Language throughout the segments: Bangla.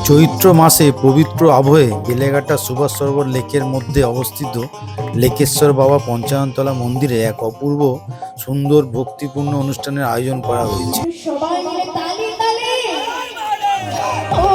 চৈত্র মাসে পবিত্র আবহে বেলেঘাটা সুভাষ সরোবর লেকের মধ্যে অবস্থিত লেকেশ্বর বাবা পঞ্চাননতলা মন্দিরে এক অপূর্ব সুন্দর ভক্তিপূর্ণ অনুষ্ঠানের আয়োজন করা হয়েছে। সবাই মিলে তালি তালি ও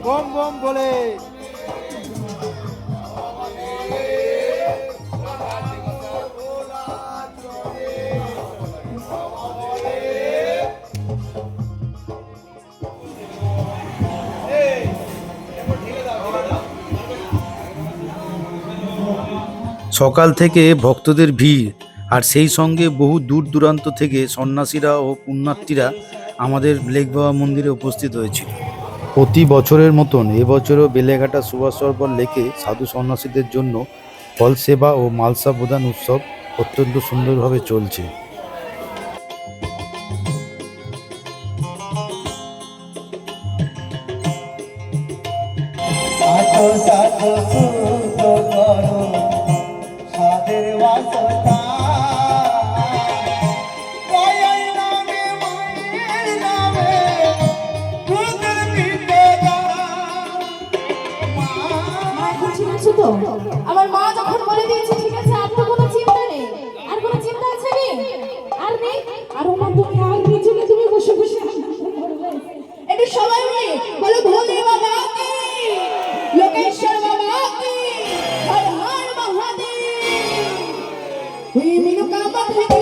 বম বম বলে সকাল থেকে ভক্তদের ভিড়, আর সেই সঙ্গে বহু দূর দূরান্ত থেকে সন্ন্যাসীরা ও পুণ্যার্থীরা আমাদের লেক বাবা মন্দিরে উপস্থিত হয়েছিল। প্রতি বছরের মতন এবছরও বেলেঘাটা সুভাষ সরোবর লেকে সাধু সন্ন্যাসীদের জন্য ফল সেবা ও মালসা প্রদান উৎসব অত্যন্ত সুন্দরভাবে চলছে। আমার মা যখন বলে দিয়েছে ঠিক আছে, আর তো কোনো চিন্তা নেই। আর কোনো চিন্তা আছে কি? আর নেই। আর আমার তুমি আর পিছনে তুমি বসে বসে একটু সবাই মিলে বলো ভোলে বাবা কি, লোকেশ্বর বাবা কি, হর হর মহাদেব। ওই মিনু কামা থেকে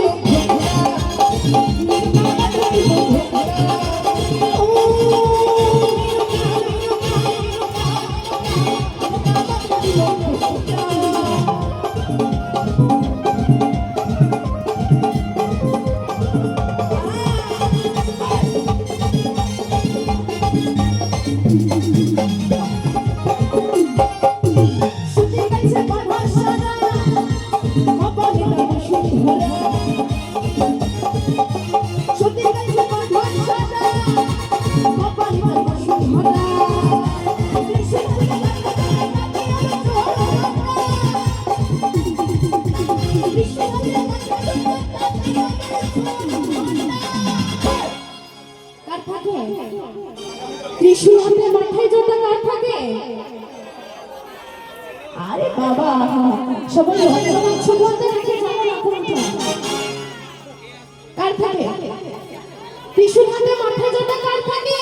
ত্রিশূল হাতে মাথায় জোটা কার থাকে? আরে বাবা, সবাই ভগবান সুবন্ধে রেখে জানো না কোনটা কার থাকে? ত্রিশূল হাতে মাথায় জোটা কার থাকে?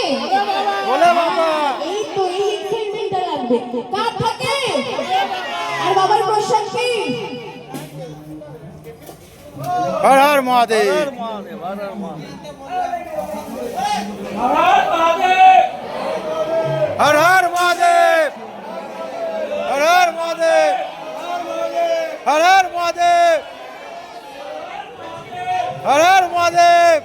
বলে বাবা, এই তো এই এক্সাইটমেন্টটা লাগবে। কার থাকে? আর বাবার প্রসাদ কি? হর হর মহাদেব। হর হর মহাদেব, হর হর মহাদেব, হর হর মহাদেব, হর হর মহাদেব।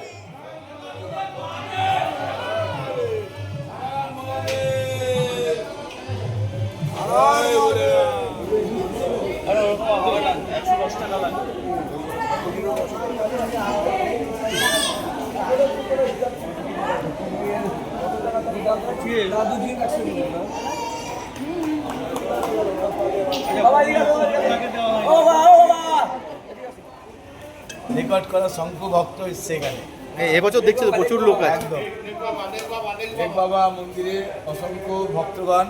রেকর্ড করা শঙ্খ ভক্ত এসছে এখানে এবছর দেখছি তো প্রচুর লোক আছে। একদম লেক বাবা মন্দিরে অসংখ্য ভক্তগণ,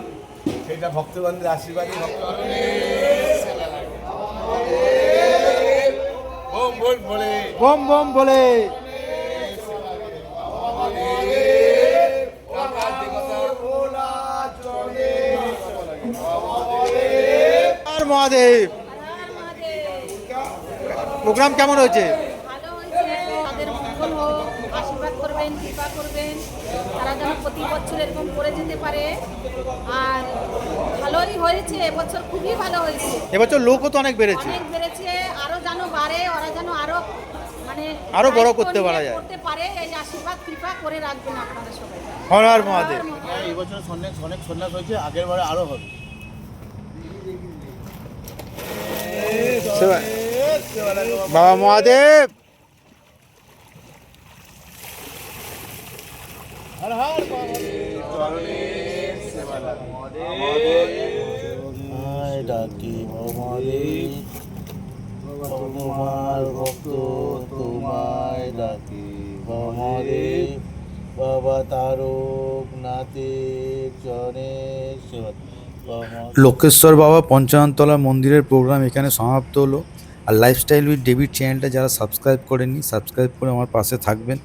সেটা ভক্তগণদের আশীর্বাদী বম বম বলে মহাদেব। প্রোগ্রাম কেমন হয়েছে? ভালো হয়েছে, তাদের মঙ্গল হোক, আশীর্বাদ করবেন, কৃপা করবেন, তারা যেন প্রতি বছর এরকম করে যেতে পারে। আর ভালোই হয়েছে, এবছর খুবই ভালো হয়েছে, এবছর লোকও তো অনেক বেড়েছে। অনেক বেড়েছে, আরো যেন বাড়ে, ওরা যেন আরো মানে আরো বড় দায়িত্ব করতে নিয়ে পারা যায়। করতে পারে। এই আশীর্বাদ কৃপা করে রাখবেন আপনারা সবাই। হর হর মহাদেব। এই বছর অনেক সন্ন্যাস হয়েছে, আগের বারে আরো হবে। বাবা মহাদেব। তোমায় ডাকি মহাদেব, তোমার ভক্ত তোমায় ডাকি মহাদেব, বাবা তারক নাথের চরণের সেবা। লোকেশ্বর বাবা পঞ্চাননতলা মন্দিরের প্রোগ্রাম এখানে সমাপ্ত হলো। আর লাইফস্টাইল উইথ ডেভিড চ্যানেলটা যারা সাবস্ক্রাইব করেননি, সাবস্ক্রাইব করে আমার পাশে থাকবেন।